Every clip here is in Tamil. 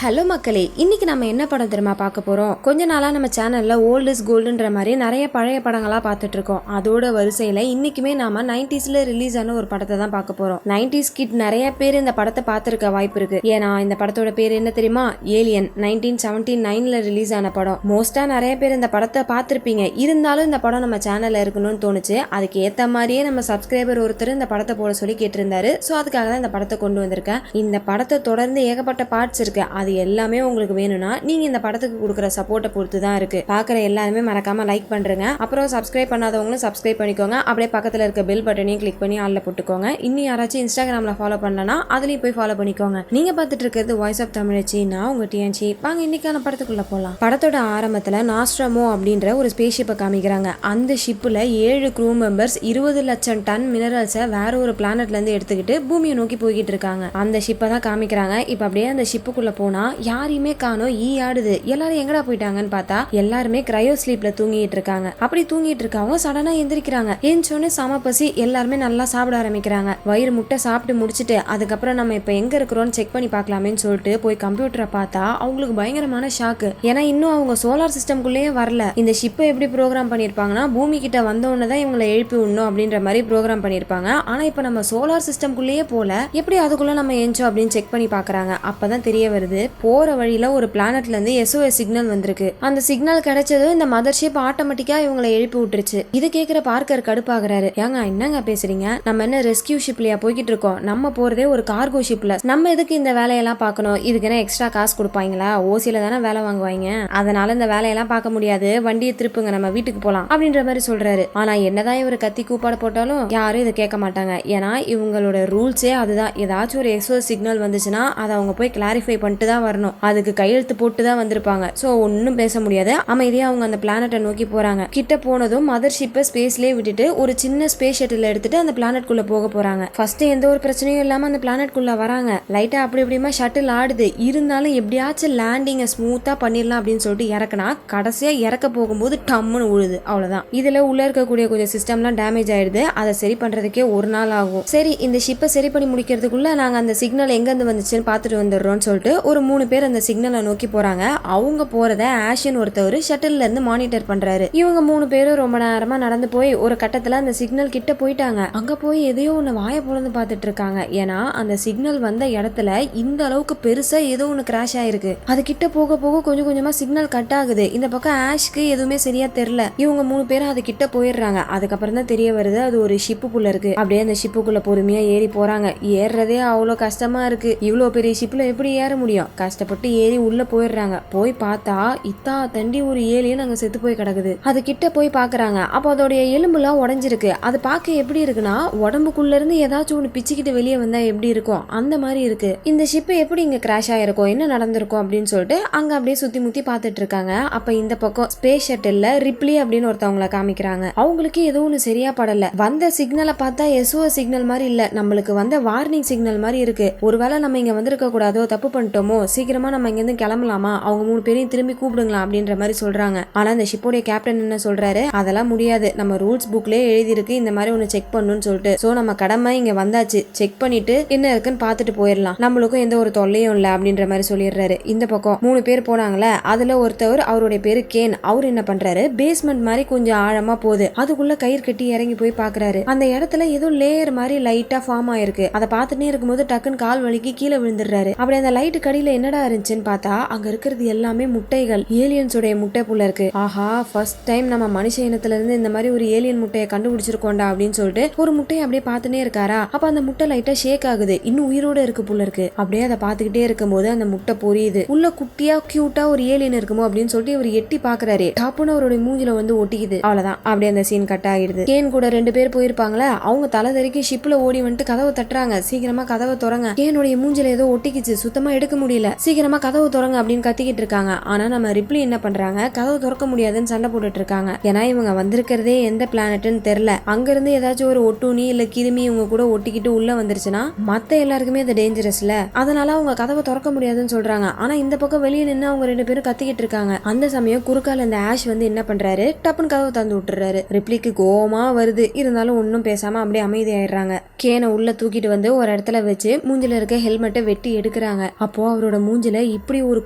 ஹலோ மக்களே, இன்னைக்கு நம்ம என்ன படம் தெரியுமா பார்க்க போறோம்? கொஞ்ச நாளா நம்ம சேனல்ல ஓல்ட் இஸ் கோல்டுன்ற மாதிரி நிறைய பழைய படங்களா பார்த்துட்டு இருக்கோம். அதோட வரிசையில இன்னைக்குமே நாம 90ஸ்ல ரிலீஸ் ஆன ஒரு படத்தை தான் பார்க்க போறோம். 90s கிட் நிறைய பேர் இந்த படத்தை பார்த்திருக்க வாய்ப்பு இருக்கு. ஏன்னா இந்த படத்தோட பேர் என்ன தெரியுமா? ஏலியன். 1979ல ரிலீஸ் ஆன படம். மோஸ்டா நிறைய பேர் இந்த படத்தை பார்த்திருப்பீங்க. இருந்தாலும் இந்த படம் நம்ம சேனல்ல இருக்கணும்னு தோணுச்சு. அதுக்கு ஏத்த மாதிரியே நம்ம சப்ஸ்கிரைபர் ஒருத்தர் இந்த படத்தை போட சொல்லி கேட்டிருந்தாரு. சோ அதுக்காக தான் இந்த படத்தை கொண்டு வந்திருக்கேன். இந்த படத்தை தொடர்ந்து ஏகப்பட்ட பார்ட்ஸ் இருக்கு. அது எல்லாமே உங்களுக்கு வேணும்னா நீங்க இந்த படத்துக்கு கொடுக்குற சப்போர்ட்டை பொறுத்து தான் இருக்கு. பாக்குற எல்லாருமே மறக்காம லைக் பண்றீங்க. அப்புறம் சப்ஸ்கிரைப் பண்ணாதவங்களும் சப்ஸ்கிரைப் பண்ணிக்கோங்க. அப்படியே பக்கத்துல இருக்க பெல் பட்டனையும் கிளிக் பண்ணி ஆல்ல போட்டுக்கோங்க. இன்னும் யாராச்சும் இன்ஸ்டாகிராம்ல ஃபாலோ பண்ணனா அதுலயும் போய் ஃபாலோ பண்ணிக்கோங்க. நீங்க பார்த்துட்டு இருக்கிறது வாய்ஸ் ஆஃப் தமிழச்சி. நான் உங்க டிஎன்சி. வாங்க இன்னைக்கான படத்துக்குள்ள போலாம். படத்தோட ஆரம்பத்துல நாஸ்ட்ராமோ அப்படின்ற ஒரு ஸ்பேஸ் ஷிப்பை காமிக்கிறாங்க. அந்த ஷிப்ல 7 க்ரூ மெம்பர்ஸ் 20 லட்சம் டன் மினரல்ஸை வேற ஒரு பிளானட்ல இருந்து எடுத்துக்கிட்டு பூமியை நோக்கி போய்கிட்டு இருக்காங்க. அந்த ஷிப்பை தான் காமிக்கிறாங்க. இப்ப அப்படியே அந்த ஷிப்புக்குள்ள போனா யாரையுமே காணோம். ஆடுது. எல்லாரும் எங்கடா போயிட்டாங்கன்னு பார்த்தா எல்லாருமே கிரையோ ஸ்லீப்ல தூங்கிட்டு இருக்காங்க. அப்படி தூங்கிட்டு இருக்கவங்க சடனா எந்திரிக்கிறாங்க. எந்திரிச்சோடனே சம பசி. எல்லாருமே நல்லா சாப்பிட ஆரம்பிக்கிறாங்க. வயிறு முட்டை சாப்பிட்டு முடிச்சுட்டு அதுக்கப்புறம் நம்ம இப்ப எங்க இருக்கிறோம்னு செக் பண்ணி பார்க்கலாமேன்னு சொல்லிட்டு போய் கம்ப்யூட்டரை பார்த்தா அவங்களுக்கு பயங்கரமான ஷாக்கு. ஏன்னா இன்னும் அவங்க சோலார் சிஸ்டம்குள்ளேயே வரல. இந்த ஷிப்பை எப்படி ப்ரோக்ராம் பண்ணிருப்பாங்கன்னா பூமி கிட்ட வந்தோடனே தான் இவங்களை எழுப்பி விடணும் அப்படின்ற மாதிரி ப்ரோக்ராம் பண்ணிருப்பாங்க. ஆனா இப்ப நம்ம சோலார் சிஸ்டம்குள்ளேயே போல எப்படி அதுக்குள்ள நம்ம ஏஞ்சோம் அப்படின்னு செக் பண்ணி பாக்குறாங்க. அப்பதான் தெரிய வருது, போற வழியில ஒரு பிளானட்ல இருந்து SOS சிக்னல் வந்திருக்கு. அந்த சிக்னல் கிடைச்சதும் இந்த மதர்ஷிப் ஆட்டோமேட்டிக்கா இவங்களை எழுப்பி விட்டுருச்சு. இது கேக்குற பார்க்கர் கடுப்பாகிறாரு. ஏங்க என்னங்க பேசுறீங்க? நம்ம என்ன ரெஸ்கியூ ஷிப்லயா போய்கிட்டு இருக்கோம்? நம்ம போறதே ஒரு கார்கோ ஷிப்ல. நம்ம எதுக்கு இந்த வேலையெல்லாம் பார்க்கணும்? இதுக்கு என்ன எக்ஸ்ட்ரா காசு கொடுப்பாங்களா? ஓசியில தானே வேலை வாங்குவாங்க. அதனால இந்த வேலையெல்லாம் பார்க்க முடியாது. வண்டியை திருப்புங்க, நம்ம வீட்டுக்கு போலாம் அப்படின்ற மாதிரி சொல்றாரு. ஆனா என்னதான் இவர் கத்தி கூப்பாடு போட்டாலும் யாரும் இதை கேட்க மாட்டாங்க. ஏன்னா இவங்களோட ரூல்ஸே அதுதான். ஏதாச்சும் ஒரு SOS சிக்னல் வந்துச்சுன்னா அதை அவங்க போய் கிளாரிஃபை பண்ணிட்டு தான் வரணும். அதுக்கு கையெழுத்து போட்டு தான் வந்திருப்பாங்க. சோ ஒன்னும் பேச முடியாது. அமைதியா அவங்க அந்த பிளானட்டை நோக்கி போறாங்க. கிட்ட போனதும் மதர் ஷிப்பை ஸ்பேஸ்லயே விட்டுட்டு ஒரு சின்ன ஸ்பேஸ் ஷட்டில் எடுத்துட்டு அந்த பிளானட் குள்ள போக போறாங்க. ஃபர்ஸ்ட் எந்த ஒரு பிரச்சனையும் இல்லாம அந்த பிளானட் குள்ள வராங்க. லைட்டா அப்படி இப்படிமா ஷட்டில் ஆடுது. இருந்தாலும் எப்படியாச்சும் லேண்டிங்க ஸ்மூத்தா பண்ணிடலாம் அப்படின்னு சொல்லிட்டு இறக்குனா கடைசியா இறக்க போகும்போது டம்முன்னு உழுது. அவ்வளவுதான். இதுல உள்ள இருக்கக்கூடிய கொஞ்சம் சிஸ்டம்லாம் டேமேஜ் ஆயிடுது. அதை சரி பண்றதுக்கே ஒரு நாள் ஆகும். சரி, இந்த ஷிப்பை சரி பண்ணி முடிக்கிறதுக்குள்ள நாங்க அந்த சிக்னல் எங்க இருந்து வந்துச்சுன்னு பாத்துட்டு வந்துடுறோம்னு சொல்லிட்டு ஒரு 3 பேர் அந்த சிக்னலை நோக்கி போறாங்க. அவங்க போறத ஆஷன் ஒருத்தவர் ஷட்டில்ல இருந்து மானிட்டர் பண்றாரு. இவங்க 3 பேரும் ரொம்ப நேரமா நடந்து போய் ஒரு கட்டத்துல அந்த சிக்னல் கிட்ட போயிட்டாங்க. அங்க போய் எதையோ ஒண்ணு வாயை பொளந்து பாத்துட்டு இருக்காங்க. ஏன்னா அந்த சிக்னல் வந்த இடத்துல இந்த அளவுக்கு பெருசா ஏதோ ஒண்ணு கிராஷ் ஆயிருக்கு. அது கிட்ட போக போக கொஞ்சம் கொஞ்சமா சிக்னல் கட் ஆகுது. இந்த பக்கம் ஆஷ்க்கு எதுவுமே சரியா தெரியல. இவங்க 3 பேரும் அது கிட்ட போயிடுறாங்க. அதுக்கப்புறம் தான் தெரிய வருது அது ஒரு ஷிப்புக்குள்ள இருக்கு. அப்படியே அந்த ஷிப்புக்குள்ள பொறுமையா ஏறி போறாங்க. ஏறுறதே அவ்வளவு கஷ்டமா இருக்கு. இவ்வளவு பெரிய ஷிப்ல எப்படி ஏற முடியும்? கஷ்டப்பட்டு ஏறி உள்ள போயிடுறாங்க. போய் பார்த்தா இத்தா தண்டி ஒரு ஏலியன் அங்க செத்து போய் கிடக்குது. அது கிட்ட போய் பாக்குறாங்க. அப்போ அதோடைய எலும்புலாம் உடைஞ்சிருக்கு. அது பார்க்க எப்படி இருக்குன்னா உடம்புக்குள்ள இருந்து ஏதாச்சும் ஒண்ணு பிச்சுக்கிட்டு வெளியே வந்தா எப்படி இருக்கும் அந்த மாதிரி இருக்கு. இந்த ஷிப் எப்படி இங்க கிராஷ் ஆயிருக்கும், என்ன நடந்திருக்கும் அப்படின்னு சொல்லிட்டு அங்க அப்படியே சுத்தி முத்தி பாத்துட்டு இருக்காங்க. அப்ப இந்த பக்கம் ஸ்பேஸ் ஷட்டில்ல ரிப்ளி அப்படின்னு ஒருத்தவங்களை காமிக்கிறாங்க. அவங்களுக்கு ஏதோ ஒண்ணு சரியா படல. வந்த சிக்னலை பார்த்தா SOS சிக்னல் மாதிரி இல்ல, நம்மளுக்கு வந்த வார்னிங் சிக்னல் மாதிரி இருக்கு. ஒருவேளை நம்ம இங்க வந்திருக்க கூடாதோ, தப்பு பண்ணிட்டோமோ, சீக்கிரமா நம்ம இங்க இருந்து கிளம்பலாமா, அவங்க 3 பேரையும் திரும்பி கூப்பிடுங்களா அப்படின்ற மாதிரி சொல்றாங்க. ஆனா இந்த ஷிப்போடைய கேப்டன் என்ன சொல்றாரு, அதெல்லாம் முடியாது, நம்ம ரூல்ஸ் புக்லயே எழுதி இருக்கு இந்த மாதிரி ஒன்னு செக் பண்ணணும்னு சொல்லிட்டு. சோ நம்ம கடமை இங்க வந்தாச்சு, செக் பண்ணிட்டு என்ன இருக்குன்னு பாத்துட்டு போயிடலாம், நம்மளுக்கும் எந்த ஒரு தொல்லையும் இல்ல அப்படின்ற மாதிரி சொல்லிடுறாரு. இந்த பக்கம் 3 பேர் போனாங்களே, அதுல ஒருத்தவர் அவருடைய பேரு கேன். அவர் என்ன பண்றாரு, பேஸ்மெண்ட் மாதிரி கொஞ்சம் ஆழமா போகுது. அதுக்குள்ள கயிறு கட்டி இறங்கி போய் பாக்குறாரு. அந்த இடத்துல ஏதோ லேயர் மாதிரி லைட்டா ஃபார்ம் ஆயிருக்கு. அதை பார்த்துட்டே இருக்கும்போது டக்குன்னு கால் வலிக்கு கீழே விழுந்துடுறாரு. அப்படி அந்த லைட்டு கடியில என்னடா இருந்துச்சுன்னு பார்த்தா அங்க இருக்கிறது எல்லாமே முட்டைகள். ஏலியன்ஸோட முட்டை புள்ள இருக்கு. ஆஹா, ஃபர்ஸ்ட் டைம் நம்ம மனுஷ இனத்துல இருந்து இந்த மாதிரி ஒரு ஏலியன் முட்டையை கண்டுபிடிச்சிருக்கோண்டா அப்படின்னு சொல்லிட்டு ஒரு முட்டையை அப்படியே பார்த்துட்டே இருக்காரா. அப்ப அந்த முட்டை லைட்டா ஷேக் ஆகுது. இன்னும் உயிரோட இருக்கு புள்ள இருக்கு. அப்படியே அதை பார்த்துக்கிட்டே இருக்கும்போது அந்த முட்டை பொரியுது. உள்ள குட்டியா கியூட்டா ஒரு ஏலியன் இருக்குமோ அப்படின்னு சொல்லிட்டு இவர் எட்டி பாக்குறாரு. டாப்புன்னு அவருடைய மூஞ்சில வந்து ஒட்டிக்குது. அவ்வளவுதான். அப்படியே அந்த சீன் கட் ஆகிடுது. கேன் கூட 2 பேர் போயிருப்பாங்களே, அவங்க தலை தெறிக்கி ஷிப்ல ஓடி வந்துட்டு கதவை தட்டுறாங்க. சீக்கிரமா கதவை திறங்க. கேனுடைய மூஞ்சில ஏதோ ஒட்டிக்கிச்சு, சுத்தமா எடுக்க முடியல, சீக்கிரமா கதவு திறங்க அப்படின்னு கத்திக்கிட்டு இருக்காங்க. ஆனா நம்ம ரிப்ளி என்ன பண்றாங்க, கதவு திறக்க முடியாதுன்னு சண்டை போட்டுட்டு இருக்காங்க. ஏன்னா இவங்க வந்திருக்கிறதே எந்த பிளானட்னு தெரியல. அங்க இருந்து ஏதாச்சும் ஒரு ஒட்டுணி இல்ல கிருமி இவங்க கூட ஒட்டிக்கிட்டு உள்ள வந்துருச்சுன்னா மத்த எல்லாருக்குமே அது டேஞ்சரஸ்ல. அதனால அவங்க கதவை திறக்க முடியாதுன்னு சொல்றாங்க. ஆனா இந்த பக்கம் வெளியே நின்று அவங்க 2 பேரும் கத்திக்கிட்டு இருக்காங்க. அந்த சமயம் குறுக்கால இந்த ஆஷ் வந்து என்ன பண்றாரு, டப்புன்னு கதவை தந்து விட்டுறாரு. ரிப்ளிக்கு கோவமா வருது. இருந்தாலும் ஒன்னும் பேசாம அப்படியே அமைதியாயிடுறாங்க. கேனை உள்ள தூக்கிட்டு வந்து ஒரு இடத்துல வச்சு மூஞ்சில இருக்க ஹெல்மெட்டை வெட்டி எடுக்கிறாங்க. அப்போ அவரோட அவரோட மூஞ்சில இப்படி ஒரு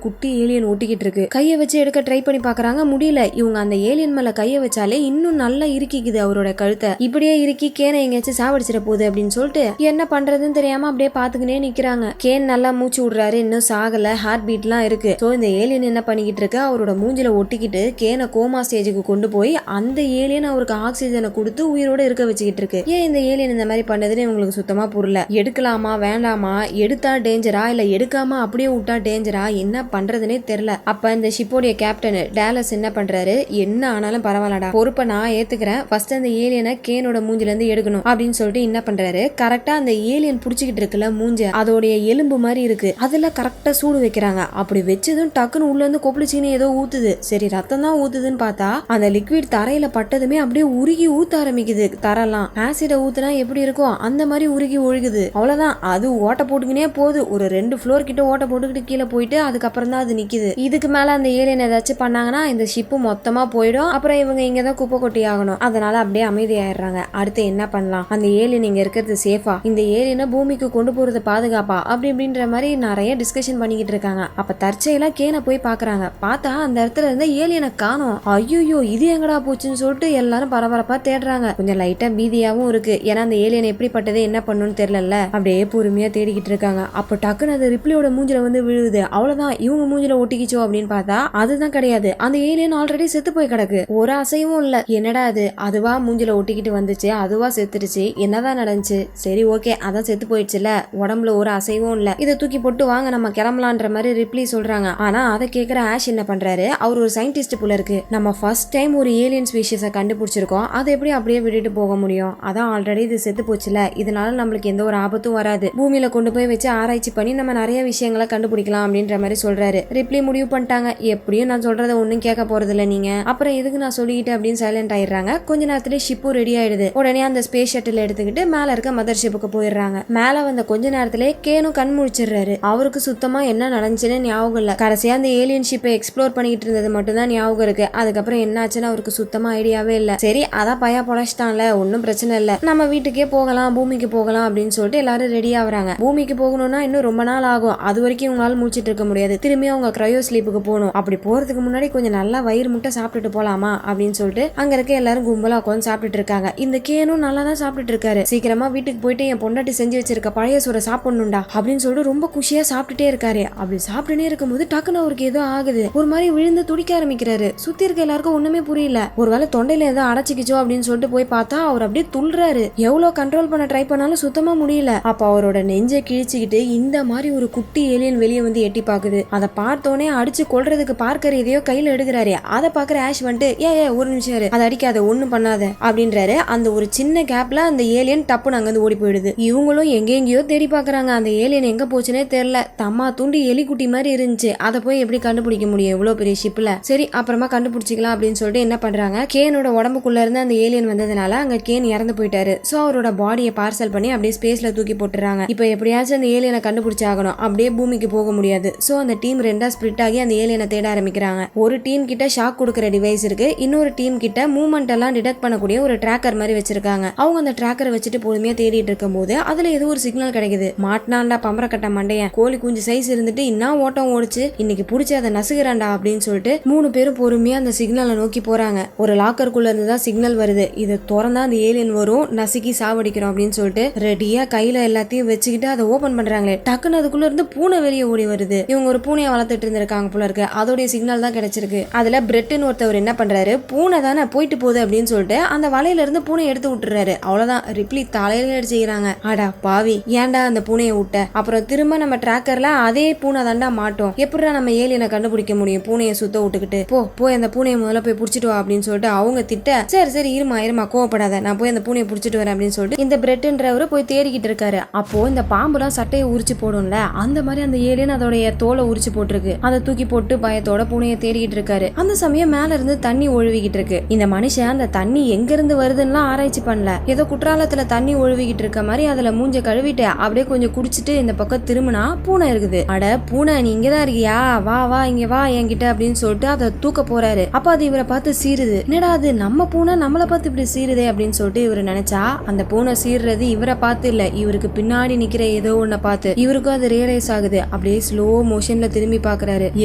குட்டி ஏலியன் ஒட்டிக்கிட்டு இருக்கு. கையை வச்சு எடுக்க ட்ரை பண்ணி பாக்குறாங்க, முடியல. இவங்க அந்த ஏலியன் மேல கையை வச்சாலே இன்னும் நல்லா இறுக்கிக்குது அவரோட கழுத்தை. இப்படியே இறுக்கி கேனை எங்கேயாச்சும் சாவடிச்சிட போகுது அப்படின்னு சொல்லிட்டு என்ன பண்றதுன்னு தெரியாம அப்படியே பாத்துக்கினே நிக்கிறாங்க. கேன் நல்லா மூச்சு விடுறாரு, இன்னும் சாகல, ஹார்ட் பீட்லாம் இருக்கு. சோ இந்த ஏலியன் என்ன பண்ணிக்கிட்டு இருக்கு, அவரோட மூஞ்சில ஒட்டிக்கிட்டு கேனை கோமா ஸ்டேஜுக்கு கொண்டு போய் அந்த ஏலியன் அவருக்கு ஆக்சிஜனை கொடுத்து உயிரோட இருக்க வச்சுக்கிட்டு இருக்கு. ஏன் இந்த ஏலியன் இந்த மாதிரி பண்ணதுன்னு இவங்களுக்கு சுத்தமா புரியல. எடுக்கலாமா வேண்டாமா, எடுத்தா டேஞ்சரா இல்ல எடுக்காம அப்படியே விட்டா டேஞ்சரா, என்ன பண்றதுன்னே தெரியல. அப்ப இந்த ஷிப்போடைய கேப்டன் டேலஸ் என்ன பண்றாரு, என்ன ஆனாலும் பரவாயில்லடா, பொறுப்பை நான் ஏத்துக்கிறேன், ஃபர்ஸ்ட் அந்த ஏலியனை கேனோட மூஞ்சில இருந்து எடுக்கணும் அப்படின்னு சொல்லிட்டு என்ன பண்றாரு, கரெக்டா அந்த ஏலியன் புடிச்சுக்கிட்டு இருக்குல்ல மூஞ்ச, அதோடைய எலும்பு மாதிரி இருக்கு, அதுல கரெக்டா சூடு வைக்கிறாங்க. அப்படி வச்சதும் டக்குன்னு உள்ள இருந்து கொப்பளிச்சின்னு ஏதோ ஊத்துது. சரி ரத்தம் தான் ஊத்துதுன்னு பார்த்தா அந்த லிக்விட் தரையில பட்டதுமே அப்படியே உருகி ஊத்த ஆரம்பிக்குது. தரலாம் ஆசிட ஊத்துனா எப்படி இருக்கும் அந்த மாதிரி உருகி ஒழுகுது. அவ்வளவுதான், அது ஓட்ட போட்டுக்கினே போகுது. ஒரு 2 ஃப்ளோர் கிட்ட ஓட்ட போட்டுக்கிட்டு கீழே போயிட்டு அதுக்கப்புறம் தான் அது நிக்குது. இதுக்கு மேல அந்த ஏலியன் ஏதாச்சும் பண்ணாங்கன்னா இந்த ஷிப்பு மொத்தமா போயிடும். அப்புறம் இவங்க இங்கதான் குப்பை கொட்டி ஆகணும். அதனால அப்படியே அமைதியாயிடுறாங்க. அடுத்து என்ன பண்ணலாம், அந்த ஏலியன் இங்க இருக்கிறது சேஃபா, இந்த ஏலியனை பூமிக்கு கொண்டு போறது பாதுகாப்பா, அப்படி இப்படின்ற மாதிரி நிறைய டிஸ்கஷன் பண்ணிக்கிட்டு இருக்காங்க. அப்ப தற்செயலா கேனை போய் பாக்குறாங்க. பார்த்தா அந்த இடத்துல இருந்த ஏலியனை காணோம். ஐயோ இது எங்கடா போச்சுன்னு சொல்லிட்டு எல்லாரும் பரபரப்பா தேடுறாங்க. கொஞ்சம் லைட்டா பீதியாவும் இருக்கு, ஏன்னா அந்த ஏலியன் எப்படிப்பட்டது என்ன பண்ணுன்னு தெரியல. அப்படியே பொறுமையா தேடிக்கிட்டு இருக்காங்க. அப்ப டக்குன்னு அது ரிப்ளியோட மூஞ்சில வந்து விழுவுது. அவ்வளவுதான், இவங்க மூஞ்சில ஒட்டிக்கிச்சோ அப்படின்னு பார்த்தா அதுதான் கிடையாது. அந்த ஏலியன் ஆல்ரெடி செத்து போய் கிடக்கு, ஒரு அசைவும் இல்ல. என்னடா அது, அதுவா மூஞ்சில ஒட்டிக்கிட்டு வந்துச்சு, அதுவா செத்துருச்சு, என்னதான் நடந்துச்சு, சரி ஓகே அதான் செத்து போயிடுச்சுல, உடம்புல ஒரு அசைவும் இல்ல, இதை தூக்கி போட்டு வாங்க நம்ம கிளம்பலான்ற மாதிரி ரிப்ளி சொல்றாங்க. ஆனா அதை கேட்கிற ஆஷ் என்ன பண்றாரு, அவர் ஒரு சயின்டிஸ்ட் போல இருக்கு, நம்ம ஃபர்ஸ்ட் டைம் ஒரு ஏலியன் ஸ்பீஷிஸை கண்டுபிடிச்சிருக்கோம், அதை எப்படி அப்படியே விட்டுட்டு போக முடியும், அதான் ஆல்ரெடி இது செத்து போச்சுல, இதனால நம்மளுக்கு எந்த ஒரு ஆபத்தும் வராது, பூமியில கொண்டு போய் வச்சு ஆராய்ச்சி பண்ணி நம்ம நிறைய விஷயங்களை கண்டுபிடிக்கலாம் அப்படின்ற மாதிரி சொல்றாரு. ரிப்ளி முடிவு பண்ணிட்டாங்க, எப்படியும் நான் சொல்றதை ஒன்னும் கேட்க போறது இல்ல நீங்க, அப்புறம் எதுக்கு நான் சொல்லிக்கிட்டு அப்படின்னு சைலண்ட் ஆயிடுறாங்க. கொஞ்ச நேரத்துல ஷிப்பும் ரெடி ஆயிடுது. உடனே அந்த ஸ்பேஸ் ஷட்டில் எடுத்துக்கிட்டு மேல இருக்க மதர் ஷிப்புக்கு போயிடுறாங்க. மேல வந்த கொஞ்ச நேரத்திலே கேனும் கண் முழிச்சிடுறாரு. அவருக்கு சுத்தமா என்ன நடந்துச்சுன்னு ஞாபகம் இல்ல. கடைசியா அந்த ஏலியன் ஷிப்பை எக்ஸ்ப்ளோர் பண்ணிட்டு இருந்தது மட்டும் தான் ஞாபகம் இருக்கு. அதுக்கப்புறம் என்ன ஆச்சுன்னு அவருக்கு சுத்தமா ஐடியாவே இல்ல. சரி அதான் பையா பொழைச்சிட்டான்ல, ஒன்னும் பிரச்சனை இல்ல, நம்ம வீட்டுக்கே போகலாம், பூமிக்கு போகலாம் அப்படின்னு சொல்லிட்டு எல்லாரும் ரெடி ஆகுறாங்க. பூமிக்கு போகணும்னா இன்னும் ரொம்ப நாள் ஆகும், அது வரைக்கும் உங்களால முடிச்சிட்டு இருக்க முடியாது, திரும்பி அவங்க கிரையோ ஸ்லீப்புக்கு போகணும். அப்படி போறதுக்கு முன்னாடி கொஞ்சம் நல்லா வயிறு முட்டை சாப்பிட்டுட்டு போலாமா அப்படின்னு சொல்லிட்டு அங்க இருக்க எல்லாரும் கும்பலா உட்காந்து சாப்பிட்டுட்டு இருக்காங்க. இந்த கேனும் நல்லா தான் சாப்பிட்டுட்டு இருக்காரு. சீக்கிரமா வீட்டுக்கு போயிட்டு என் பொண்டாட்டி செஞ்சு வச்சிருக்க பழைய சோறை சாப்பிடணும்டா அப்படின்னு சொல்லிட்டு ரொம்ப குஷியா சாப்பிட்டுட்டே இருக்காரு. அப்படி சாப்பிட்டுனே இருக்கும்போது டக்குன்னு அவருக்கு ஏதோ ஆகுது, ஒரு மாதிரி விழுந்து துடிக்க ஆரம்பிக்கிறாரு. சுத்தி இருக்க எல்லாருக்கும் ஒண்ணுமே புரியல, ஒருவேளை தொண்டையில ஏதோ அடைச்சிக்கிச்சோ அப்படின்னு சொல்லிட்டு போய் பார்த்தா அவர் அப்படியே துள்ளுறாரு. எவ்வளவு கண்ட்ரோல் பண்ண ட்ரை பண்ணாலும் சுத்தமா முடியல. அப்ப அவரோட நெஞ்சை கிழிச்சுக்கிட்டு இந்த மாதிரி ஒரு குட்டி ஏலியன் வெளியே வந்து எட்டி பாக்குது. அதை பார்த்தோன்னே அடிச்சு கொல்றதுக்கு பார்க்கர் எதையோ கையில எடுக்கிறாரு. அதை பாக்குற ஆஷ் வந்துட்டு ஏ ஒரு நிமிஷம் இரு, அதை அடிக்காத, ஒண்ணும் பண்ணாத அப்படின்றாரு. அந்த ஒரு சின்ன கேப்ல அந்த ஏலியன் டப்புன்னு அங்க இருந்து ஓடி போயிடுது. இவங்களும் எங்கெங்கயோ தேடி பாக்குறாங்க, அந்த ஏலியன் எங்க போச்சுன்னே தெரியல. தம்மா தூண்டி எலிக்குட்டி மாதிரி இருந்துச்சு, அதை போய் எப்படி கண்டுபிடிக்க முடியும் இவ்வளவு பெரிய ஷிப்ல. சரி அப்புறமா கண்டுபிடிச்சிக்கலாம் அப்படின்னு சொல்லிட்டு என்ன பண்றாங்க, கேனோட உடம்புக்குள்ள இருந்து அந்த ஏலியன் வந்ததுனால அங்க கேன் இறந்து போயிட்டாரு. சோ அவரோட பாடியை பார்சல் பண்ணி அப்படியே ஸ்பேஸ்ல தூக்கி போட்டுறாங்க. இப்ப எப்படியாச்சும் அந்த ஏலியனை கண்டுபிடிச்சாகணும், அப்படியே பூமிக்கு போக முடியாது. சோ அந்த டீம் ரெண்டா ஸ்பிளிட் ஆகி அந்த ஏலியனை தேட ஆரம்பிக்கிறாங்க. ஒரு டீம் கிட்ட ஷாக் கொடுக்கிற டிவைஸ் இருக்கு, இன்னொரு டீம் கிட்ட மூவ்மெண்ட் எல்லாம் டிடெக்ட் பண்ணக்கூடிய ஒரு ட்ராக்கர் மாதிரி வச்சிருக்காங்க. அவங்க அந்த ட்ராக்கரை வச்சுட்டு பொறுமையா தேடிட்டு இருக்கும் போது அதுல ஏதோ ஒரு சிக்னல் கிடைக்குது. மாட்டினாண்டா பம்பரக்கட்ட மண்டையன், கோழி குஞ்சு சைஸ் இருந்துட்டு இன்னும் ஓட்டம் ஓடிச்சு, இன்னைக்கு புடிச்சு அதை நசுகிறாண்டா அப்படின்னு சொல்லிட்டு 3 பேரும் பொறுமையா அந்த சிக்னலை நோக்கி போறாங்க. ஒரு லாக்கருக்குள்ள இருந்து தான் சிக்னல் வருது, இதை திறந்தா அந்த ஏலியன் வரும், நசுக்கி சாவடிக்கிறோம் அப்படின்னு சொல்லிட்டு ரெடியா கையில எல்லாத்தையும் வச்சுக்கிட்டு அதை ஓபன் பண்றாங்களே, டக்குன்னு அதுக்குள்ள இருந்து பூனை வெளியே ஓடி வருது. இவங்க ஒரு பூனையை வளர்த்துட்டு இருந்திருக்காங்க போல இருக்கு, அதோடைய சிக்னல் தான் கிடைச்சிருக்கு. அதுல பிரெட்னு ஒருத்தவர் என்ன பண்றாரு, பூனை தானே போயிட்டு போகுது அப்படின்னு சொல்லிட்டு அந்த வலையில இருந்து பூனை எடுத்து விட்டுறாரு. அவ்வளவுதான், ரிப்ளி தலையில அடிச்சுக்கிறாங்க. அடா பாவி, ஏன்டா அந்த பூனையை விட்ட, அப்புறம் திரும்ப நம்ம டிராக்கர்ல அதே பூனை தாண்டா மாட்டோம், எப்படிடா நம்ம ஏலியனை கண்டுபிடிக்க முடியும் பூனையை சுத்த விட்டுக்கிட்டு, போய் அந்த பூனையை முதல்ல போய் புடிச்சிட்டு வா அப்படின்னு சொல்லிட்டு அவங்க திட்ட, சரி இருமா கோவப்படாத, நான் போய் அந்த பூனையை புடிச்சிட்டு வரேன் அப்படின்னு சொல்லிட்டு இந்த பிரெட்ன்றவரு போய் தேடிக்கிட்டு இருக்காரு. அப்போ இந்த பாம்புலாம் சட்டையை உரிச்சு போடும்ல, அந்த மாதிரி அந்த ஏலியன் அதோடைய தோலை உரிச்சு போட்டிருக்கு. அதை தூக்கி போட்டு பயத்தோட பூனையை தேடிக்கிட்டு இருக்காரு. அந்த சமயம் மேல இருந்து தண்ணி ஒழுவிக்கிட்டு இருக்கு. இந்த மனுஷன் அந்த தண்ணி எங்க இருந்து வருதுன்னு ஆராய்ச்சி பண்ணல, ஏதோ குற்றாலத்துல தண்ணி ஒழுவிக்கிட்டு இருக்க மாதிரி அதுல மூஞ்ச கழுவிட்டு அப்படியே கொஞ்சம் குடிச்சிட்டு இந்த பக்கம் திரும்பினா பூனை இருக்குது. அட பூனை, நீ இங்கதான் இருக்கியா, வா இங்க வா என்கிட்ட அப்படின்னு சொல்லிட்டு அதை தூக்க போறாரு. அப்ப அது இவரை பார்த்து சீருது. என்னடா அது நம்ம பூனை நம்மளை பார்த்து இப்படி சீருதே அப்படின்னு சொல்லிட்டு இவரு நினைச்சா அந்த பூனை சீர்றது இவரை பார்த்து இல்ல, இவருக்கு பின்னாடி நிக்கிற ஏதோ ஒன்ன பார்த்து. இவருக்கும் அது ரியலைஸ் ஆகுது. அப்படியே ஸ்லோ மோஷன்ல திரும்பி பாக்குறாரு.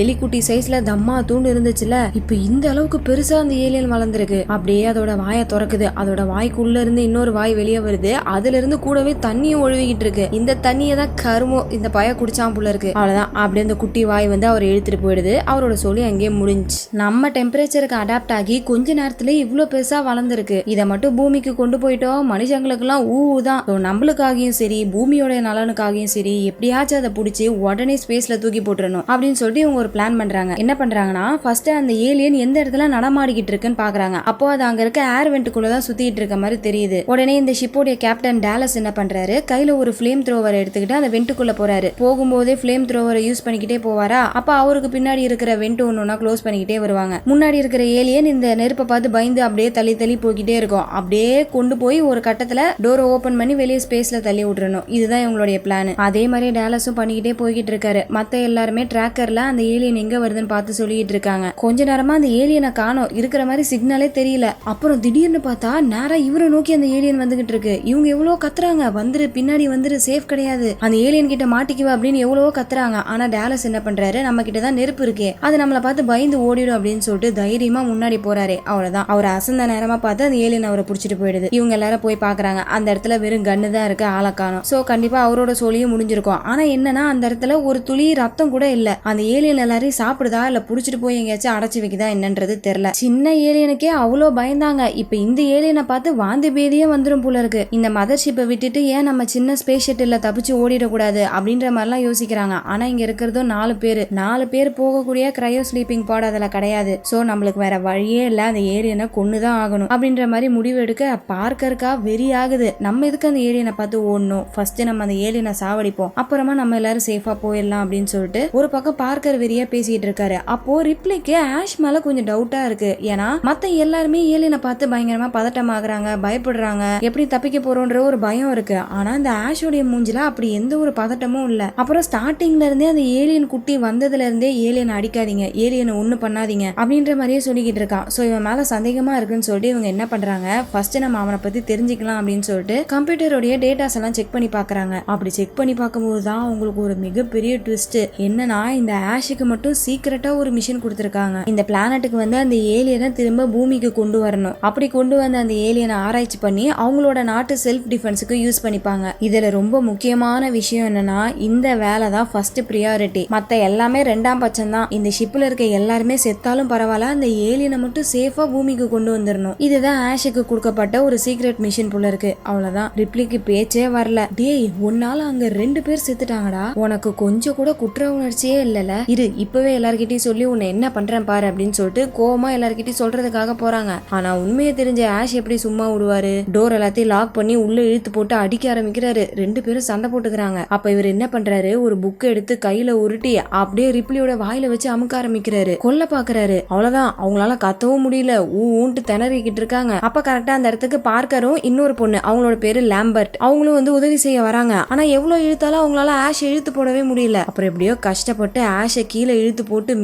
எலிக்குட்டி சைஸ்ல தம்மா தூண்டு இருந்துச்சுல, இப்ப இந்த அளவுக்கு பெருசா அந்த ஏலியன் வளர்ந்துருக்கு. அப்படியே அதோட வாயை திறக்குது. அதோட வாய்க்குள்ள இருந்து இன்னொரு வாய் வெளியே வருது. அதுல இருந்து கூடவே தண்ணியும் ஒழுவிக்கிட்டு இருக்கு. இந்த தண்ணியை தான் கருமோ இந்த பய குடிச்சான் போல இருக்கு. அவ்வளவுதான், அப்படியே அந்த குட்டி வாய் வந்து அவர் இழுத்துட்டு போயிடுது. அவரோட சொல்லி அங்கேயே முடிஞ்சு. நம்ம டெம்பரேச்சருக்கு அடாப்ட் ஆகி கொஞ்ச நேரத்துல இவ்வளவு பெருசா வளர்ந்துருக்கு. இதை மட்டும் பூமிக்கு கொண்டு போயிட்டோம் மனுஷங்களுக்கு எல்லாம் ஊதான். நம்மளுக்காகவும் சரி பூமியோட நலனுக்காகவும் சரி எப்படியாச்சும் அதை பிடிச்சி உடனே ஸ்பேஸ்ல தூக்கி போட்டுறணும் அப்படின்னு சொல்லிட்டு இவங்க ஒரு பிளான் பண்றாங்க. என்ன பண்றாங்கன்னா, ஃபர்ஸ்ட் அந்த ஏலியன் எந்த இடத்துல நடமாடிக்கிட்டு இருக்குன்னு பாக்குறாங்க. அப்போ அது அங்க இருக்க ஏர் வெண்ட்டுக்குள்ளதான் சுத்திட்டு இருக்க மாதிரி தெரியுது. உடனே இந்த ஷிப்போடைய கேப்டன் டாலஸ் என்ன பண்றாரு, கையில ஒரு ஃபிளேம் த்ரோவரை எடுத்துக்கிட்டு அந்த வெண்ட்டுக்குள்ள போறாரு. போகும்போதே ஃபிளேம் த்ரோவரை யூஸ் பண்ணிக்கிட்டே போவாரா, அப்ப அவருக்கு பின்னாடி இருக்கிற வெண்ட் ஒன்னொன்னா க்ளோஸ் பண்ணிக்கிட்டே வருவாங்க. முன்னாடி இருக்கிற ஏலியன் இந்த நெருப்பை பார்த்து பயந்து அப்படியே தள்ளி தள்ளி போய்கிட்டே இருக்கும். அப்படியே கொண்டு போய் ஒரு கட்டத்துல டோரை ஓபன் பண்ணி வெளியே ஸ்பேஸ்ல தள்ளி விட்டுறணும். இதுதான் இவங்களுடைய பிளான். அதே மாதிரி டாலஸும் பண்ணிக்கிட்டே போய்கிட்டு இருக்காரு. மத்த எல்லாருமே டிராக்கர்ல அந்த ஏலியன் எங்க வருதுன்னு பார்த்து சொல்லிட்டு இருக்காங்க. கொஞ்ச நேரமா அந்த ஏலியனை காணோம், இருக்கிற மாதிரி சிக்னலே தெரியல. அப்புறம் திடீர்னு பார்த்தா நேரா இவரை நோக்கி அந்த ஏலியன் வந்துகிட்டு இருக்கு. இவங்க எவ்வளவு கத்துறாங்க, வந்துரு பின்னாடி வந்துரு, சேஃப் கிடையாது, அந்த ஏலியன் கிட்ட மாட்டிக்குவா அப்படின்னு எவ்வளவோ கத்துறாங்க. ஆனா டாலஸ் என்ன பண்றாரு, நம்ம கிட்ட தான் நெருப்பு இருக்கே, அது நம்மளை பார்த்து பயந்து ஓடிடும் அப்படின்னு சொல்லிட்டு தைரியமா முன்னாடி போறாரு. அவ்வளவுதான், அவர் அசந்த நேரமா பார்த்து அந்த ஏலியன் அவரை புடிச்சிட்டு போயிடுது. இவங்க எல்லாரும் போய் பாக்குறாங்க. அந்த இடத்துல வெறும் கன்னு தான் இருக்கு, ஆளை காணோம். சோ கண்டிப்பா அவரோட சோழியும் முடிஞ்சிருக்கும். ஆனா என்னன்னா, அந்த இடத்துல ஒரு துளி ரத்தம் கூட இல்ல. அந்த ஏலியன் எல்லாரையும் சாப்பிடுதா இல்ல புடிச்சிட்டு போய் எங்கேயாச்சும் அடைச்சு வைக்குதா என்னன்றது தெரியல. சின்ன ஏலியனுக்கே அவ்வளோ பயந்தாங்க. இப்ப இந்த ஏலியனை பார்த்து வாந்தி பேதியே வந்துடும் போல இருக்கு. இந்த மதர் ஷிப்பை விட்டுட்டு ஏன் நம்ம சின்ன ஸ்பேஸ் ஷட்டில்ல தப்பிச்சு ஓடிடக்கூடாது அப்படின்ற மாதிரிலாம் யோசிக்கிறாங்க. ஆனா இங்க இருக்கிறதும் 4 பேர் போகக்கூடிய கிரையோ ஸ்லீப்பிங் பாட் அதுல கிடையாது. சோ நம்மளுக்கு வேற வழியே இல்ல, அந்த ஏலியனை கொன்னுதான் ஆகணும் அப்படின்ற மாதிரி முடிவு எடுக்க பார்க்கறக்கா வெறி ஆகுது. நம்ம எதுக்கு அந்த ஏலியனை பார்த்து ஓடணும், ஃபர்ஸ்ட் நம்ம அந்த ஏலியனை சாவடிப்போம், அப்புறமா நம்ம எல்லாரும் சேஃபா போயிடலாம் அப்படின்னு சொல்லிட்டு ஒரு பக்கம் பார்க்கர் வெறியா பேசிட்டு இருக்காரு. அப்போ ரிப்ளிக்கு ஆஷ் மேல கொஞ்சம் டவுட்டா இருக்கு. ஏன்னா மத்த எல்லாருமே ஏலியனை பார்த்து பயங்கரமா பதட்டமாகறாங்க, பயப்படுறாங்க, எப்படி தப்பிக்க போறோன்ற ஒரு பயம் இருக்கு. ஆனா இந்த ஆஷோடைய மூஞ்சில அப்படி எந்த ஒரு பதட்டமும் இல்ல. அப்புறம் ஸ்டார்டிங்ல இருந்தே அந்த ஏலியன் குட்டி வந்ததுல இருந்தே ஏலியன் அடிக்காதீங்க, ஏலியனை ஒண்ணு பண்ணாதீங்க அப்படின்ற மாதிரியே சொல்லிக்கிட்டு இருக்கான். சோ இவன் மேல சந்தேகமா இருக்குன்னு சொல்லிட்டு இவங்க என்ன பண்றாங்க, ஃபர்ஸ்ட் நம்ம அவனை பத்தி தெரிஞ்சுக்கலாம் அப்படின்னு சொல்லிட்டு கம்ப்யூட்டருடைய டேட்டாஸ் எல்லாம் செக் பண்ணி பாக்குறாங்க. அப்படி செக் பண்ணி பார்க்கும்போது தான் உங்களுக்கு ஒரு மிகப்பெரிய ட்விஸ்ட் என்னன்னா, இந்த ஆஷுக்கு மட்டும் சீக்கிரட்டா ஒரு மிஷன் கொடுத்திருக்காங்க. இந்த பிளானட்டுக்கு வந்து அந்த ஏலியனை திரும்ப பூமிக்கு கொண்டு வரணும். அப்படி கொண்டு வந்து அந்த ஏலியனை ஆராய்ச்சி பண்ணி அவங்களோட நாட்டு செல்ஃப் டிஃபென்ஸுக்கு யூஸ் பண்ணிப்பாங்க. இதுல ரொம்ப முக்கியமான விஷயம் என்னன்னா, இந்த வேலை தான் ஃபர்ஸ்ட் பிரியாரிட்டி, மத்த எல்லாமே ரெண்டாம் பட்சம் தான். இந்த ஷிப்ல இருக்க எல்லாருமே செத்தாலும் பரவாயில்ல, அந்த ஏலியனை மட்டும் சேஃபா பூமிக்கு கொண்டு வந்துடணும். இதுதான் ஆஷுக்கு கொடுக்கப்பட்ட ஒரு சீக்ரெட் மிஷன் போல இருக்கு. அவ்வளவுதான், ரிப்ளிக்கு பேச்சே வரல. டேய், உன்னால அங்க 2 பேர் செத்துட்டாங்கடா, உனக்கு கொஞ்சம் கூட குற்ற உணர்ச்சியே இல்லல, இரு இப்பவே எல்லார்கிட்டயும் சொல்லி உன்னை என்ன பண்றேன் பாரு அப்படின்னு சொல்லிட்டு கோவமா எல்லார்கிட்டயும் சொல்றதுக்காக போறாங்க. ஆனா உண்மையை தெரிஞ்ச ஆஷ் எப்படி சும்மா விடுவாரு, டோர் எல்லாத்தையும் லாக் பண்ணி உள்ள இழுத்து போட்டு அடிக்க ஆரம்பிக்கிறாரு. 2 பேரும் சண்டை போட்டுக்கிறாங்க. அப்ப இவர் என்ன பண்றாரு, ஒரு புக் எடுத்து கையில உருட்டி அப்படியே ரிப்ளியோட வாயில வச்சு அமுக்க ஆரம்பிக்கிறாரு, கொல்ல பாக்குறாரு. அவ்வளவுதான், அவங்களால கத்தவும் முடியல, ஊன்ட்டு திணறிக்கிட்டு இருக்காங்க. அப்ப கரெக்டா அந்த இடத்துக்கு பார்க்கரும் இன்னொரு பொண்ணு, அவங்களோட பேரு லாம்பர்ட், அவங்களும் வந்து உதவி செய்ய வராங்க. ஆனா எவ்வளவு இழுத்தாலும் அவங்களால ஆஷ் இழுத்து போடவே முடியல. அப்புறம் எப்படியோ கஷ்டப்பட்டு ஆஷை கீழே இழுத்து போட்டு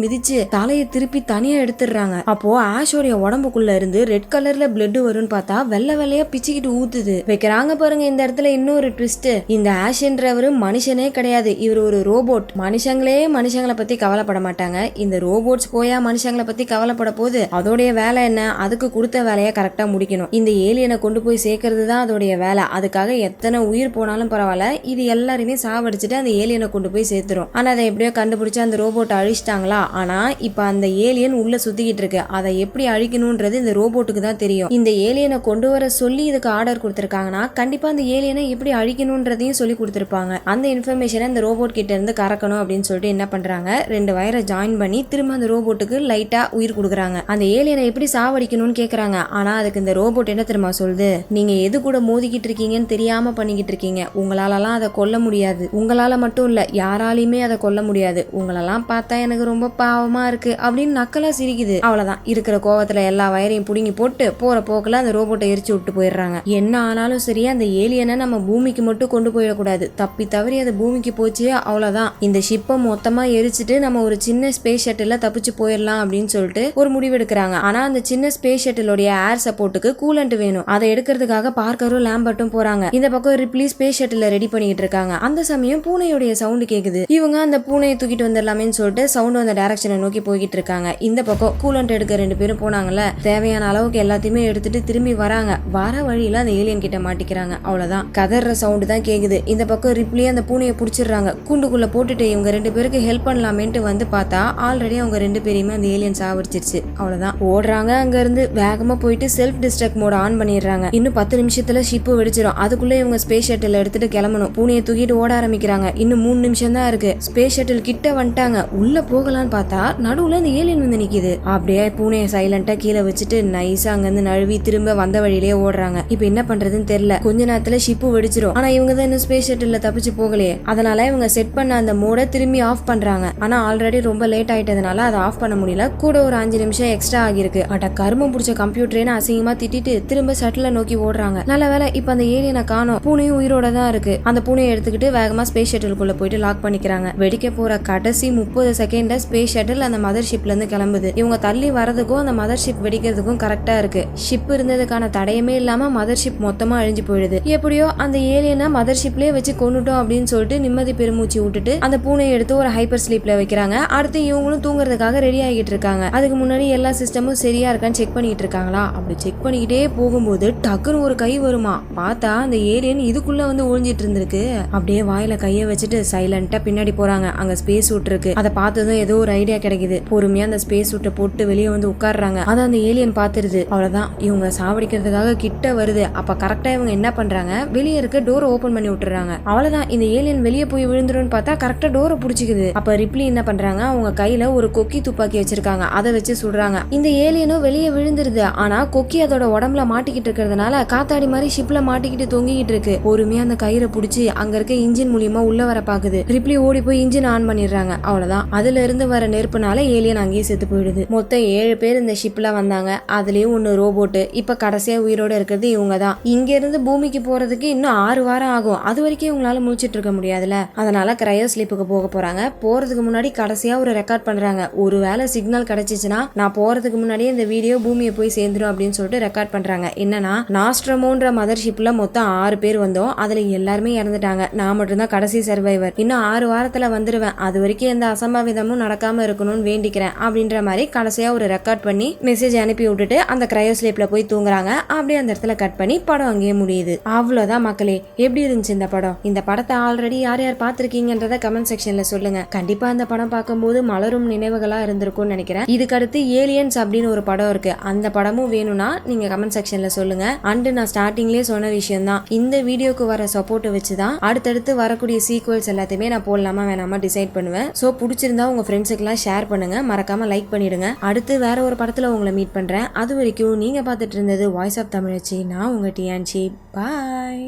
மிதிச்சு தலையை திருப்பி தனியா எடுத்துடுறாங்க. அப்போ ஆஷோடைய உடம்புக்குள்ள இருந்து ரெட் கலர்ல பிளட் வரும்னு பார்த்தா வெள்ளை வெள்ளையா பிச்சுக்கிட்டு ஊத்துது. வைக்கிறாங்க பாருங்க இந்த இடத்துல இன்னொரு ட்விஸ்ட். இந்த ஆஷ்ன்றவரு மனுஷனே கிடையாது, இவர் ஒரு ரோபோட். மனுஷங்களை பத்தி கவலைப்பட மாட்டாங்க. இந்த ரோபோட்ஸ் போயா மனுஷங்களை பத்தி கவலைப்பட போது அதோடைய வேலை என்ன, அதுக்கு கொடுத்த வேலையை கரெக்டா முடிக்கணும். இந்த ஏலியனை கொண்டு போய் சேர்க்கறது தான் அதோடைய வேலை. அதுக்காக எத்தனை உயிர் போனாலும் பரவாயில்ல, இது எல்லாருமே சாவடிச்சுட்டு அந்த ஏலியனை கொண்டு போய் சேர்த்துரும். ஆனா அதை எப்படியோ கண்டுபிடிச்சு அந்த ரோபோட்டை அழிச்சிட்டாங்களா. ஆனா இப்ப அந்த ஏலியன் உள்ள சுத்திக்கிட்டு இருக்கு. அதை எப்படி அழிக்கணும்ன்றது இந்த ரோபோட்டுக்கு தான் தெரியும். இந்த ஏலியனை கொண்டு வர சொல்லி இதுக்கு ஆர்டர் கொடுத்திருக்காங்கன்னா கண்டிப்பா அந்த ஏலியனை எப்படி அழிக்கணும்ன்றதையும் சொல்லி கொடுத்திருப்பாங்க. அந்த இன்ஃபர்மேஷனை இந்த ரோபோட் கிட்ட இருந்து கறக்கணும் அப்படின்னு சொல்லிட்டு என்ன பண்றாங்க, 2 வயரை ஜாயின் பண்ணி திரும்ப அந்த ரோபோட்டுக்கு லைட்டா உயிர் கொடுக்குறாங்க. அந்த ஏலியனை எப்படி சாவடிக்கணும்னு கேக்குறாங்க. ஆனா அதுக்கு இந்த ரோபோட் என்ன தெரியுமா சொல்லுது, நீங்க எது கூட மோதிக்கிட்டு இருக்கீங்கன்னு தெரியாம பண்ணிக்கிட்டு இருக்கீங்க, உங்களாலலாம் அதை கொல்ல முடியாது, உங்களால மட்டும் இல்ல யாராலையுமே அதை கொல்ல முடியாது, உங்களெல்லாம் பார்த்தா எனக்கு ரொம்ப பாவமா இருக்கு அப்படின்னு நக்கலா சிரிக்குது. அவ்வளவுதான், இருக்கிற கோவத்துல எல்லா வயரையும் புடுங்கி போட்டு போற போக்குல அந்த ரோபோட்டை எரிச்சு விட்டு போயிடுறாங்க. என்ன ஆனாலும் சரி அந்த ஏலியனை நம்ம பூமிக்கு மட்டும் கொண்டு போயிடக்கூடாது, தப்பி தவறி அது பூமிக்கு போச்சு அவ்வளவுதான், இந்த ஷிப்பை மொத்தமா எரிச்சிட்டு நம்ம ஒரு சின்ன ஸ்பேஸ் ஷட்டில தப்பிச்சு போயிடலாம் அப்படின்னு சொல்லிட்டு ஒரு முடிவு எடுக்கிறாங்க. ஆனா அந்த சின்ன ஸ்பேஸ் ஷட்டிலோட ஏர் சப்போர்ட்டுக்கு கூலண்ட் வேணும். அதை எடுக்கிறதுக்காக பார்க்கரும் லாம்பர்ட்டும் போறாங்க. இந்த பக்கம் ரிப்ளி ஸ்பேஸ் ஷட்டில ரெடி பண்ணிட்டு இருக்காங்க. அந்த சமயம் பூனை பூனையுடைய சவுண்டு கேக்குது. இவங்க அந்த பூனையை தூக்கிட்டு வந்துடலாமேன்னு சொல்லிட்டு சவுண்ட் வந்த டைரக்ஷனை நோக்கி போய்கிட்டு இருக்காங்க. இந்த பக்கம் கூலண்ட் எடுக்க 2 பேரும் போனாங்கல்ல, தேவையான அளவுக்கு எல்லாத்தையுமே எடுத்துட்டு திரும்பி வராங்க. வர வழியில அந்த ஏலியன் கிட்ட மாட்டிக்கிறாங்க. அவ்வளவுதான், கதற சவுண்டு தான் கேக்குது. இந்த பக்கம் ரிப்ளி அந்த பூனையை பிடிச்சிடுறாங்க. கூண்டுக்குள்ள போட்டுட்டு இவங்க 2 பேருக்கு ஹெல்ப் பண்ணலாமேன்ட்டு வந்து பார்த்தா ஆல்ரெடி அவங்க 2 பேரையுமே அந்த ஏலியன் சாவடிச்சிருச்சு. அவ்வளவுதான், ஓடுறாங்க. அங்க இருந்து வேகமா போயிட்டு செல்ஃப் டிஸ்ட்ரக்ட் மோட் ஆன் பண்ணிடுறாங்க. இன்னும் 10 நிமிஷத்துல ஷிப்பு வெடிச்சிடும். அதுக்குள்ள இவங்க ஸ்பேஸ் ஷட்டில் எடுத்துட்டு கிளம்பணும். பூனையை தூக்கிட்டு ஓட ஆரம்பிக்கிறாங்க. இன்னும் 3 நிமிஷம் தான் இருக்கு. ஸ்பேஸ் ஷட்டில் கிட்ட வந்துட்டாங்க. உள்ள போகலான்னு பார்த்தா நடுவுல அந்த ஏலியன் வந்து நிக்குது. அப்படியே பூனையை சைலண்டா கீழே வச்சுட்டு நைஸா அங்க இருந்து நழுவி திரும்ப வந்த வழியிலேயே ஓடுறாங்க. இப்ப என்ன பண்றதுன்னு தெரியல. கொஞ்ச நேரத்துல ஷிப்பு வெடிச்சிடும். ஆனா இவங்க தான் இன்னும் ஸ்பேஸ் ஷட்டில்ல தப்பிச்சு போகலையே. அதனால இவங்க செட் பண்ண அந்த மோட திரும்பி ஆஃப் பண்றாங்க. ஆனா ஆல்ரெடி ரொம்ப லேட் ஆயிட்டதுனால அதை ஆஃப் பண்ண முடியல. கூட ஒரு 5 நிமிஷம் எக்ஸ்ட்ரா ஆகிருக்கு. அட கருமம் பிடிச்ச கம்ப்யூட்டரேன்னு அசிங்கமா திட்டிட்டு திரும்ப ஷட்டில நோக்கி ஓடுறாங்க. நல்ல வேலை இப்ப அந்த ஏலியனை காணோம். பூனையும் உயிரோட தான் இருக்கு. அந்த பூனையை எடுத்துக்கிட்டு வேகமா ஸ்பேஸ் ஷட்டிலுக்குள்ள போயிட்டு லாக் பண்ணிக்கிறாங்க. வெடிக்க போற கடைசி 30 செகண்ட்ல ஸ்பேஸ் ஷட்டில் அந்த மதர் ஷிப்ல இருந்து கிளம்புது. இவங்க தள்ளி வரதுக்கும் அந்த மதர் ஷிப் வெடிக்கிறதுக்கும் கரெக்டா இருக்கு. ஷிப் இருந்ததுக்கான தடையமே இல்லாம மதர் ஷிப் மொத்தமா அழிஞ்சு போயிடுது. எப்படியோ அந்த ஏலியனை மதர் ஷிப்லயே வச்சு கொண்டுட்டோம் அப்படின்னு சொல்லிட்டு நிம்மதி பெருமூச்சு விட்டுட்டு அந்த பூனையை எடுத்து ஒரு ஹைப்பர் ஸ்லீப்ல வைக்கிறாங்க. அடுத்து இவங்களும் தூங்குறதுக்காக ரெடி ஆகிட்டு இருக்காங்க. அதுக்கு முன்னாடி எல்லா சிஸ்டமும் சரியா இருக்கான்னு செக் பண்ணிட்டு இருக்காங்களா. அப்படி செக் பண்ணிக்கிட்டே போகும்போது டக்குன்னு ஒரு கை வருமா. பார்த்தா அந்த ஏலியன் இதுக்குள்ள வந்து ஒளிஞ்சிட்டு இருந்திருக்கு. அப்படியே வாயில கைய வச்சுட்டு சைலண்டா பின்னாடி போறாங்க. அங்க ஸ்பேஸ் சூட் இருக்கு. அதை பார்த்ததும் ஏதோ ஒரு ஐடியா கிடைக்குது. பொறுமையா அந்த ஸ்பேஸ் சூட்டை போட்டு வெளியே வந்து உட்காடுறாங்க. அதை அந்த ஏலியன் பார்த்துருது. அவ்வளவுதான், இவங்க சாவடிக்கிறதுக்காக கிட்ட வருது. அப்ப கரெக்டா இவங்க என்ன பண்றாங்க, வெளியே இருக்க டோரை ஓபன் பண்ணி விட்டுறாங்க. அவ்வளவுதான், இந்த ஏலியன் வெளியே போய் விழுந்துரும் பார்த்தா கரெக்டா டோரை புடிச்சுக்குது. அப்ப ரிப்ளி என்ன பண்றாங்க, அவங்க கையில ஒரு கொக்கி துப்பாக்கி வச்சிருக்காங்க. அதை வச்சு சுடுறாங்க. இந்த ஏலியனும் வெளியே விழுந்துருது. ஆனா கொக்கி அதோட உடம்புல மாட்டிக்கிட்டு இருக்கிறதுனால காத்தாடி மாதிரி ஷிப்ல மாட்டிக்கிட்டு தொங்கிக்கிட்டு இருக்கு. பொறுமையா அந்த கயிறை புடிச்சு அங்க இருக்க இன்ஜின் மூலியமா உள்ள வர பாக்குது. ரிப்ளி ஓடி போய் இன்ஜின் ஆன் பண்ணிடுறாங்க. அவ்வளவுதான், அதுல இருந்து வர நெருப்புனால ஏலியன் அங்கேயே செத்து போயிடுது. மொத்தம் 7 பேர் இந்த ஷிப்ல வந்தாங்க. அதுலயும் 1 ரோபோட். இப்ப கடைசியா உயிரோட இருக்கிறது இவங்க தான். இங்க இருந்து பூமிக்கு போறதுக்கு இன்னும் 6 வாரம் ஆகும். அது வரைக்கும் இவங்களால முடிச்சிட்டு இருக்க முடியாதுல. அதனால கிரையோ ஸ்லீப்புக்கு போக போறாங்க. போறதுக்கு முன்னாடி கடைசியா ஒரு ரெக்கார்ட் பண்றாங்க. ஒருவேளை சிக்னல் கிடைச்சிச்சுன்னா நான் போறதுக்கு முன்னாடியே இந்த வீடியோ பூமியை போய் சேர்ந்துரும் அப்படின்னு சொல்லிட்டு ரெக்கார்ட் பண்றாங்க. என்னன்னா, நாஸ்ட்ரோமோன்ற மதர்ஷிப்ல மொத்தம் 6 பேர் வந்தோம். அதுல எல்லாருமே இறந்துட்டாங்க. நான் மட்டும்தான் கடைசி சர்வைவர். இன்னும் 6 வாரத்துல வந்துருவேன். அது வரைக்கும் எந்த அசம்பாவிதமும் நடக்காம இருக்கணும்னு வேண்டிக்கிறேன் அப்படின்ற மாதிரி கடைசியா ஒரு ரெக்கார்ட் பண்ணி மெசேஜ் அனுப்பி விட்டுட்டு அந்த கிரையோ ஸ்லீப்ல போய் தூங்குறாங்க. அப்படியே அந்த இடத்துல கட் பண்ணி படம் அங்கேயே முடியுது. அவ்வளவுதான் மக்களே. எப்படி இருந்துச்சு இந்த படம்? இந்த படத்தை ஆல்ரெடி யார் யார் பார்த்திருக்கீங்கன்றத கமெண்ட் செக்ஷன்ல சொல்லுங்க. கண்டிப்பா அந்த படம் பார்க்கும்போது மலரும் நினைவுகளா இருந்திருக்கும்னு நினைக்கிறேன். இதுக்கு அடுத்து ஏலியன்ஸ் அப்படின்னு ஒரு படம் இருக்கு. அந்த படமும் வேணும்னா நீங்க கமெண்ட் செக்ஷன்ல சொல்லுங்க. அண்ட் நான் ஸ்டார்டிங்லேயே சொன்ன விஷயம் தான், இந்த வீடியோக்கு வர சப்போர்ட் வச்சுதான் அடுத்தடுத்து வரக்கூடிய சீக்வல்ஸ் எல்லாத்தையுமே நான் போடலாமா வேணாமா டிசைட் பண்ணுவேன். சோ பிடிச்சிருந்தா உங்க ஃப்ரெண்ட்ஸுக்கெல்லாம் ஷேர் பண்ணுங்க. மறக்காம லைக் பண்ணிடுங்க. அடுத்து வேற ஒரு படத்துல உங்களை மீட் பண்றேன். அது வரைக்கும் நீங்க பார்த்துட்டு இருந்தது வாய்ஸ் ஆஃப் தமிழச்சி. நான் உங்க டியான்சி. பாய்.